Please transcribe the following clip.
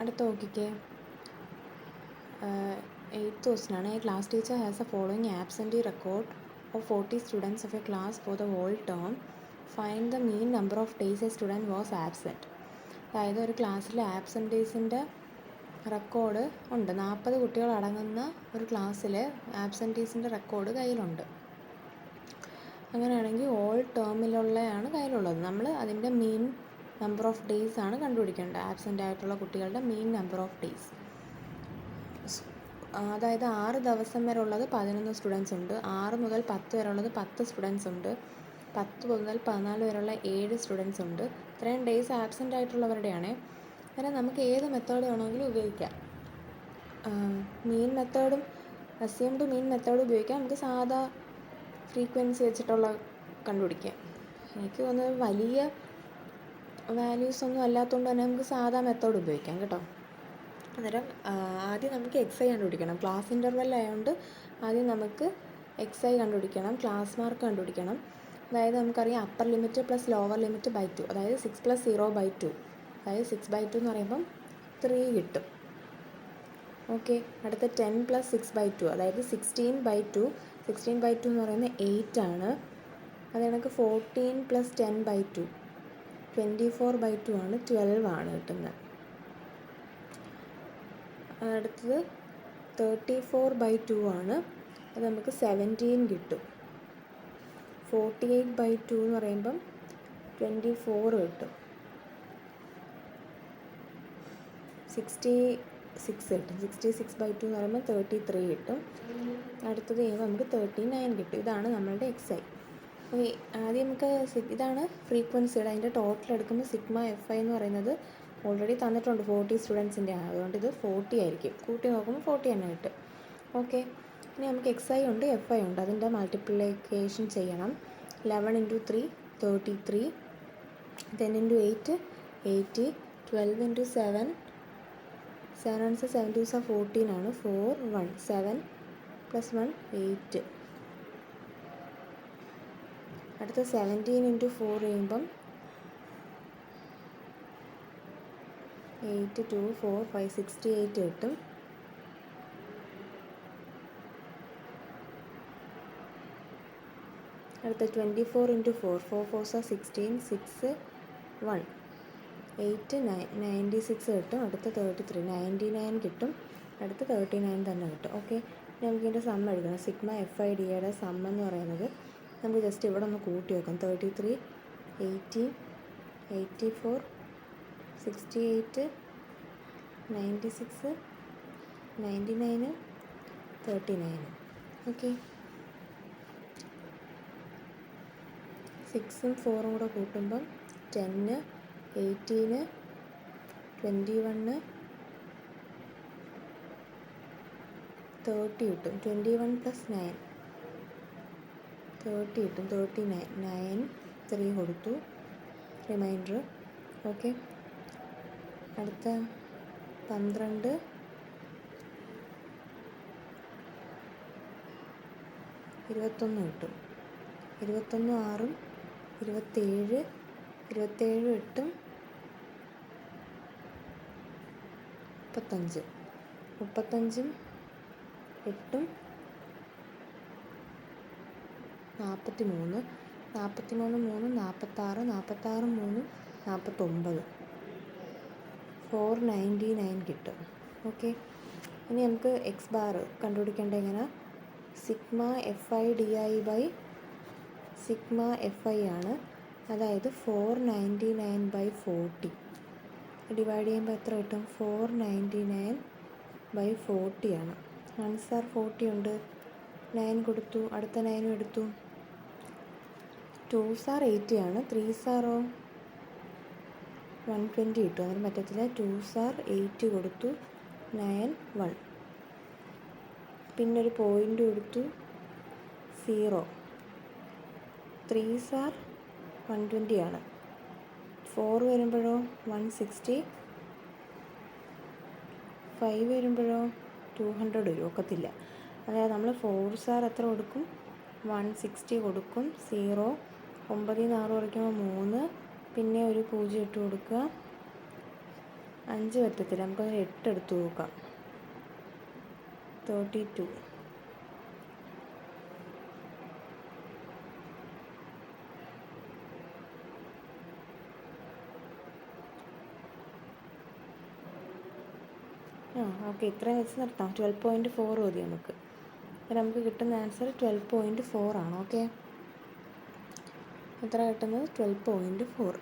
അടുത്ത നോക്കിക്കേ, 8th ക്വസ്റ്റ്യനാണ്. A class teacher has a following absentee record of 40 students of a class for the whole term. Find the mean number of days a student was absent. അതായത് ഒരു ക്ലാസ്സിൽ ആബ്സെൻറ്റീസിൻ്റെ record ഉണ്ട്. 40 കുട്ടികൾ അടങ്ങുന്ന ഒരു ക്ലാസ്സിൽ ആബ്സെൻറ്റീസിൻ്റെ റെക്കോർഡ് കയ്യിലുണ്ട്. അങ്ങനെയാണെങ്കിൽ ഓൾ ടേമിലുള്ളതാണ് കയ്യിലുള്ളത്. നമ്മൾ അതിൻ്റെ മീൻ നമ്പർ ഓഫ് ഡേയ്സ് ആണ് കണ്ടുപിടിക്കേണ്ടത്. ആബ്സെൻ്റ് ആയിട്ടുള്ള കുട്ടികളുടെ മീൻ നമ്പർ ഓഫ് ഡേയ്സ്. അതായത് 6 ദിവസം വരെ ഉള്ളത് 11 സ്റ്റുഡൻസ് ഉണ്ട്. 6 മുതൽ 10 വരെ ഉള്ളത് 10 സ്റ്റുഡൻസ് ഉണ്ട്. 10 മുതൽ 14 വരെയുള്ള 7 സ്റ്റുഡൻസ് ഉണ്ട്. ഇത്രയും ഡേയ്സ് ആബ്സെൻ്റ് ആയിട്ടുള്ളവരുടെയാണ്. അങ്ങനെ നമുക്ക് ഏത് മെത്തേഡ് വേണമെങ്കിലും ഉപയോഗിക്കാം. മീൻ മെത്തേഡും അസ്യൂംഡ് മീൻ മെത്തേഡും ഉപയോഗിക്കാം. നമുക്ക് സാധാ ഫ്രീക്വൻസി വെച്ചിട്ടുള്ള കണ്ടുപിടിക്കാം. എനിക്ക് തോന്നുന്നത് വലിയ വാല്യൂസ് ഒന്നും അല്ലാത്തതുകൊണ്ട് തന്നെ നമുക്ക് സാധാ മെത്തേഡ് ഉപയോഗിക്കാം കേട്ടോ. അന്നേരം ആദ്യം നമുക്ക് XI കണ്ടുപിടിക്കണം. ക്ലാസ് ഇൻ്റർവെൽ ആയതുകൊണ്ട് ആദ്യം നമുക്ക് XI കണ്ടുപിടിക്കണം, ക്ലാസ് മാർക്ക് കണ്ടുപിടിക്കണം. അതായത് നമുക്കറിയാം upper limit plus lower limit by 2, അതായത് 6 + 0/2, അതായത് 6/2 എന്ന് പറയുമ്പം 3 കിട്ടും. ഓക്കെ, അടുത്ത 10 + 6/2, അതായത് 16/2. 16/2 എന്ന് പറയുന്നത് 8 ആണ്. അത് കണക്ക് 14 + 10/2, 24/2 ആണ്, 12 ആണ് കിട്ടുന്നത്. അടുത്തത് 34/2 ആണ്. അത് നമുക്ക് 17 കിട്ടും. 48/2 എന്ന് പറയുമ്പം 24 കിട്ടും. 66 കിട്ടും. 66/2 എന്ന് പറയുമ്പോൾ 33 കിട്ടും. അടുത്തത് കഴിയുമ്പോൾ നമുക്ക് 39 കിട്ടും. ഇതാണ് നമ്മളുടെ XI. ഓക്കെ, ആദ്യം നമുക്ക് ഇതാണ് ഫ്രീക്വൻസിയുടെ. അതിൻ്റെ ടോട്ടൽ എടുക്കുമ്പോൾ സിഗ്മ FI എന്ന് പറയുന്നത് ഓൾറെഡി തന്നിട്ടുണ്ട് 40 സ്റ്റുഡൻസിൻ്റെ ആണ്. അതുകൊണ്ട് ഇത് 40 ആയിരിക്കും. കൂട്ടി നോക്കുമ്പോൾ 40 തന്നെ കിട്ടും. ഓക്കെ, ഇനി നമുക്ക് XI ഉണ്ട്, FI ഉണ്ട്. അതിൻ്റെ മൾട്ടിപ്ലിക്കേഷൻ ചെയ്യണം. 11 × 3 33, 10 × 8 80, 12 × 7 7 1 7 2 14 ആണ്. 4 1 7 + 1 8. അടുത്ത 17 × 4 ചെയ്യുമ്പം 8 2 4 5 68 കിട്ടും. അടുത്ത 24 × 4 4 4 16 6 1 8 9 96 കിട്ടും. അടുത്ത 33 99 കിട്ടും. അടുത്ത 39 തന്നെ കിട്ടും. ഓക്കെ, നമുക്കിതിൻ്റെ സം എഴുതണം. സിഗ്മ FI Dയുടെ സം എന്ന് പറയുന്നത് നമുക്ക് ജസ്റ്റ് ഇവിടെ ഒന്ന് കൂട്ടി വെക്കാം. 33 80 84 68 96 99 39. ഓക്കെ, 6ഉം 4ഉം കൂടെ കൂട്ടുമ്പം 10 18 21 30 കിട്ടും. 21 + 9 30 കിട്ടും. 39 9 3 കൊടുത്തു, റിമൈൻഡർ. ഓക്കെ, അടുത്ത 12 21 കിട്ടും. 21 6ഉം 27 27 8ഉം 35 35ഉം 8ഉം 43 43 3 46 46 3 49 499 കിട്ടും. ഓക്കെ, ഇനി നമുക്ക് X ബാർ കണ്ടുപിടിക്കേണ്ടത് എങ്ങനെ? Sigma FI DI sigma FI ആണ്. അതായത് 499/40 ഡിവൈഡ് ചെയ്യുമ്പോൾ എത്ര കിട്ടും? 499/40 ആണ്. 1s are 40 ഉണ്ട്, 9 കൊടുത്തു, അടുത്ത 9 എടുത്തു. 2s are 80 ആണ്, 3s are 120 കിട്ടും. അതിന് പറ്റത്തില്ല. 2s are 80 കൊടുത്തു, 9 1, പിന്നെ ഒരു പോയിൻ്റ് കൊടുത്തു, 0. 3s are 120 ആണ്. 4 വരുമ്പോഴോ 160, 5 വരുമ്പോഴോ 200 വരും. ഒക്കത്തില്ല. അതായത് നമ്മൾ 4s are എത്ര കൊടുക്കും? 160 കൊടുക്കും. 0, 9 ൽ നിന്ന് 6 കുറയ്ക്കുമ്പോൾ 3, പിന്നെ ഒരു 0 ഇട്ട് കൊടുക്കുക, 5 പറ്റത്തില്ല, നമുക്കതിന് 8 എടുത്ത് നോക്കാം. 32. ഓക്കെ, ഇത്രയും വെച്ച് നിർത്താം. 12.4 മതി നമുക്ക്. അപ്പം നമുക്ക് കിട്ടുന്ന ആൻസർ 12.4 ആണ്. ഓക്കെ, എത്ര കിട്ടുന്നത്? 12.4.